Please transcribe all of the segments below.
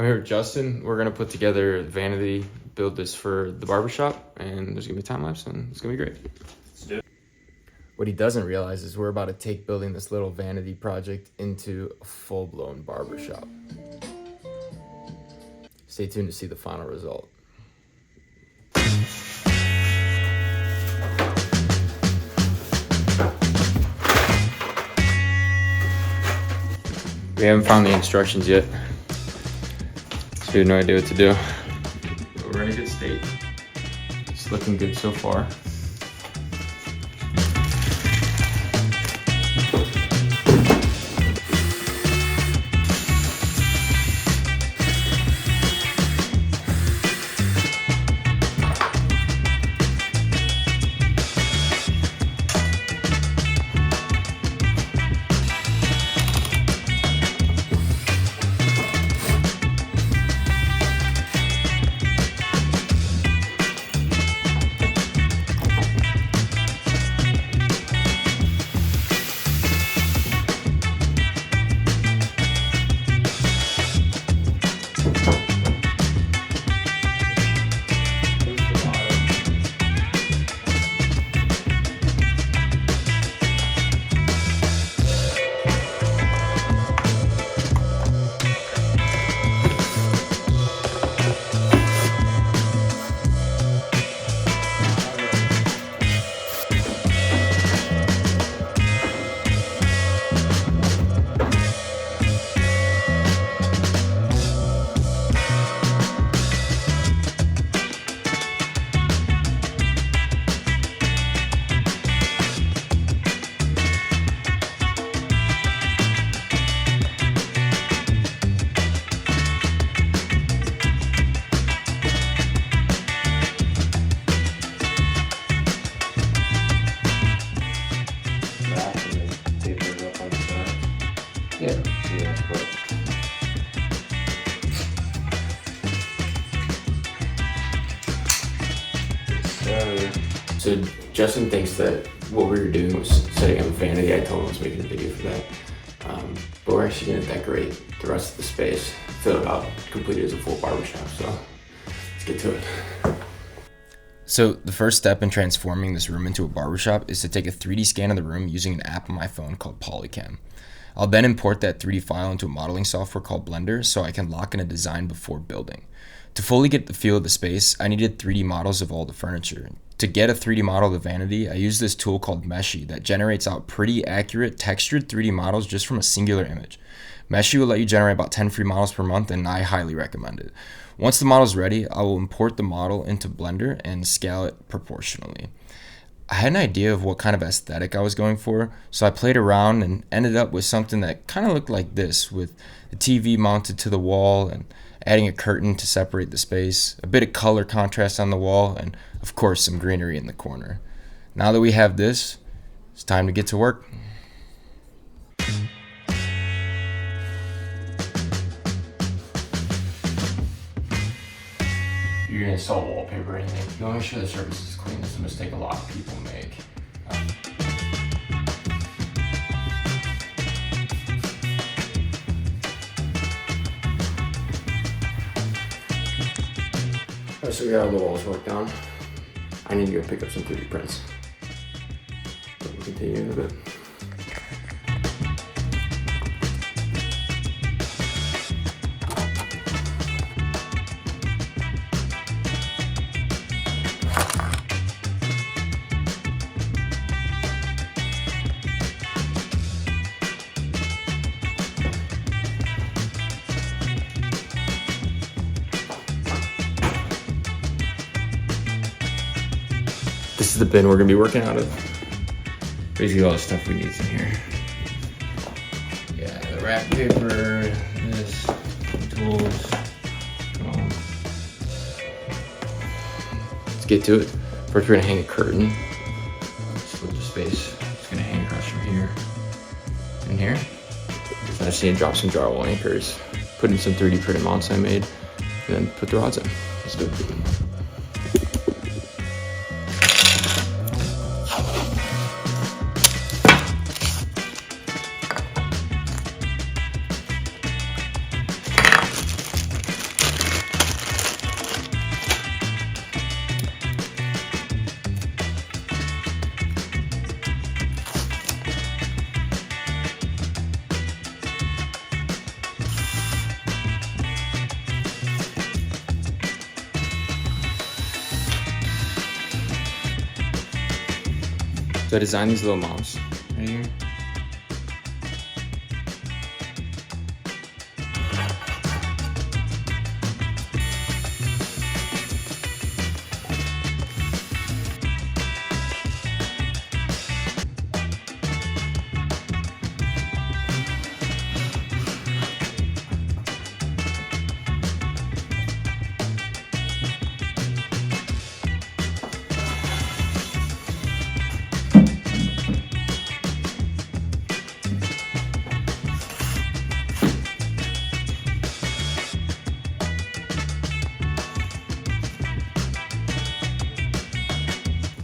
I'm here with Justin. We're gonna put together vanity, build this for the barbershop, and there's gonna be a time lapse, and it's gonna be great. Let's do it. What he doesn't realize is we're about to take building this little vanity project into a full-blown barbershop. Stay tuned to see the final result. We haven't found the instructions yet, so we have no idea what to do. But we're in a good state. It's looking good so far. So Justin thinks that what we were doing was setting up a vanity. I told him I was making a video for that. But we're actually gonna decorate the rest of the space, fill it out, complete it as a full barbershop. So let's get to it. So the first step in transforming this room into a barbershop is to take a 3D scan of the room using an app on my phone called Polycam. I'll then import that 3D file into a modeling software called Blender so I can lock in a design before building. To fully get the feel of the space, I needed 3D models of all the furniture. To get a 3D model of the vanity, I used this tool called Meshy that generates out pretty accurate textured 3D models just from a singular image. Meshy will let you generate about 10 free models per month, and I highly recommend it. Once the model is ready, I will import the model into Blender and scale it proportionally. I had an idea of what kind of aesthetic I was going for, so I played around and ended up with something that kind of looked like this, with the TV mounted to the wall and adding a curtain to separate the space, a bit of color contrast on the wall, and of course some greenery in the corner. Now that we have this, it's time to get to work. If you're gonna install wallpaper or anything, you wanna make sure the surface is clean. This is a mistake a lot of people make. Alright, so we got all the walls worked on. I need to go pick up some 3D prints. But we'll continue in a bit. This is the bin we're gonna be working out of. Basically all the stuff we need is in here. Yeah, the wrap paper, this, tools. Let's get to it. First we're gonna hang a curtain. Split the space. It's gonna hang across from here and here. So I just need to drop some drywall anchors, put in some 3D printed mounts I made, and then put the rods in. Let's do it. So I designed these little moms right here.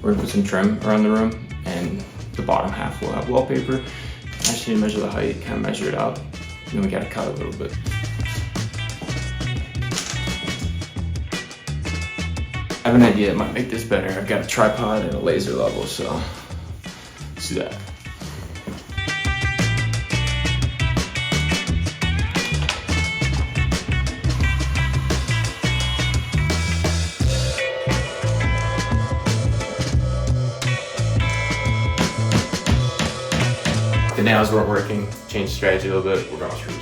We're gonna put some trim around the room, and the bottom half will have wallpaper. I just need to measure the height, kind of measure it out, and then we gotta cut a little bit. I have an idea that might make this better. I've got a tripod and a laser level, so let's do that. The nails weren't working, changed strategy a little bit, we're going screws.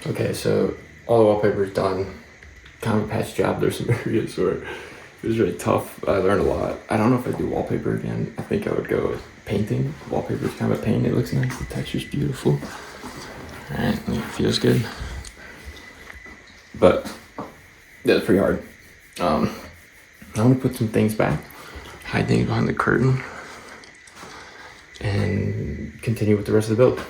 Okay, so all the wallpaper is done. Kind of a patch job. There's some areas where it was really tough. I learned a lot. I don't know if I'd do wallpaper again. I think I would go with painting. Wallpaper is kind of a paint. It looks nice. The texture's beautiful. Alright, it feels good. But that's pretty hard. I'm gonna put some things back, hide things behind the curtain, and continue with the rest of the build.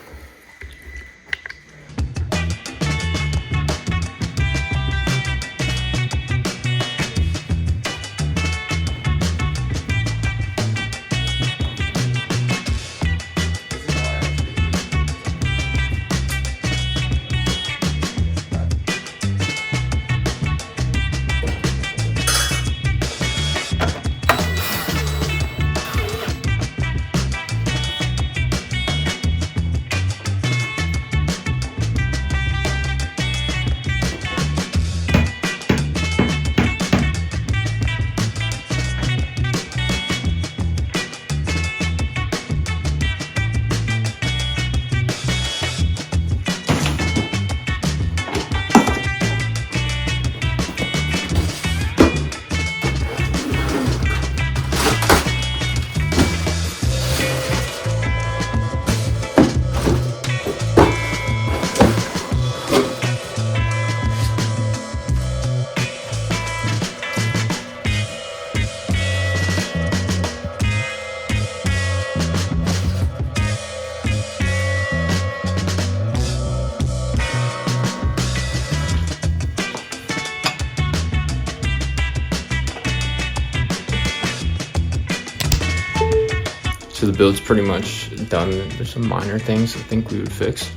So the build's pretty much done. There's some minor things I think we would fix.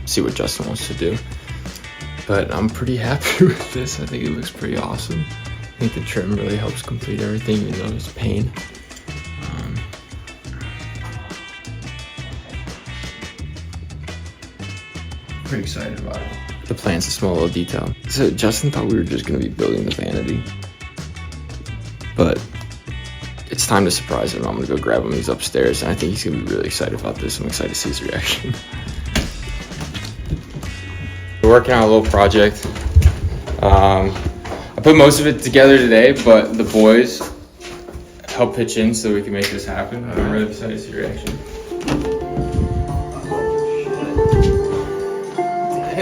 See what Justin wants to do. But I'm pretty happy with this. I think it looks pretty awesome. I think the trim really helps complete everything, even though it's pain. Pretty excited about it. The plant's a small little detail. So Justin thought we were just gonna be building the vanity, but it's time to surprise him. I'm gonna go grab him. He's upstairs, and I think he's gonna be really excited about this. I'm excited to see his reaction. We're working on a little project. I put most of it together today, but the boys helped pitch in so we can make this happen. I'm really excited to see your reaction.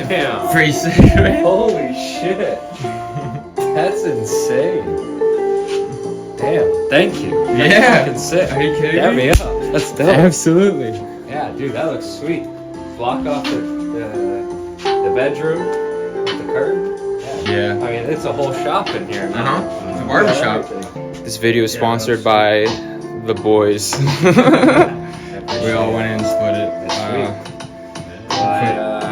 Damn. Pretty sick, right? Holy shit. That's insane. Damn, thank you. That's Yeah. fucking sick. Are you kidding Dab me? me up. That's dope. Absolutely. Yeah, dude, that looks sweet. Block off the bedroom with the curtain. Yeah. I mean, it's a whole shop in here. It's a barbershop. Everything. This video is sponsored by the boys. We all went in and split it.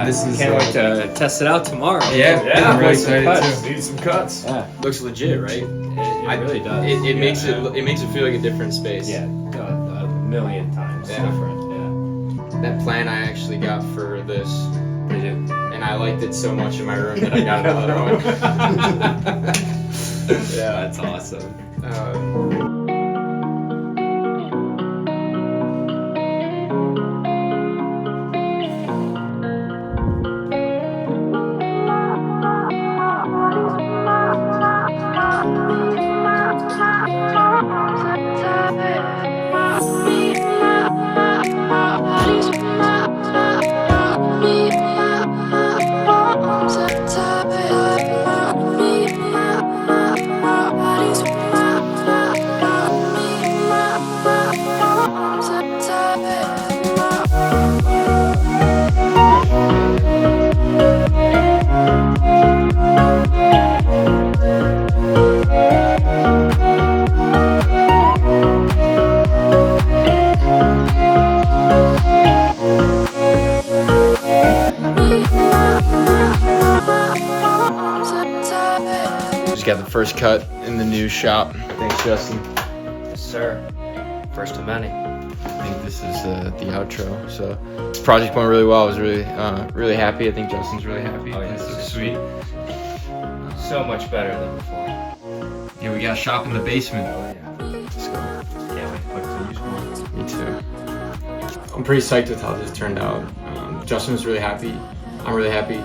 This is, can't wait to test it out tomorrow. Yeah, I'm really some excited cuts. too. Need some cuts. Yeah, Looks legit, right? it really does. It makes it feel like a different space. Yeah, a million times different. Yeah. That plan I actually got for this, What do you do? and I liked it so much in my room that I got another one. Yeah, that's awesome. Just got the first cut in the new shop. Thanks, Justin. Yes, sir. First of many. I think this is the outro. So this project went really well. I was really really happy. I think Justin's really happy. Oh, yeah, This it's looks sweet. So much better than before. Yeah, we got a shop in the basement. Oh yeah. Let's go. Can't wait to put to use more. Me too. I'm pretty psyched with how this turned out. Justin was really happy. I'm really happy.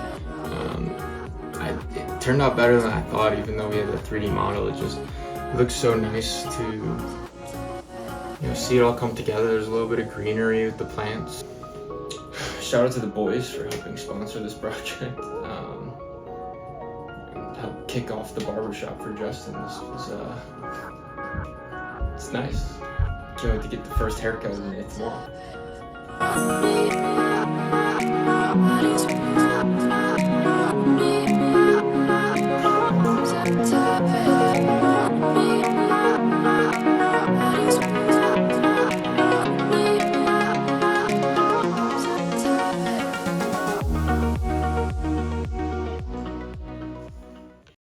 It turned out better than I thought, even though we had a 3D model. It looks so nice to see it all come together. There's a little bit of greenery with the plants. Shout out to the boys for helping sponsor this project. Help kick off the barbershop for Justin. This was it's nice. Can't wait to get the first haircut tomorrow.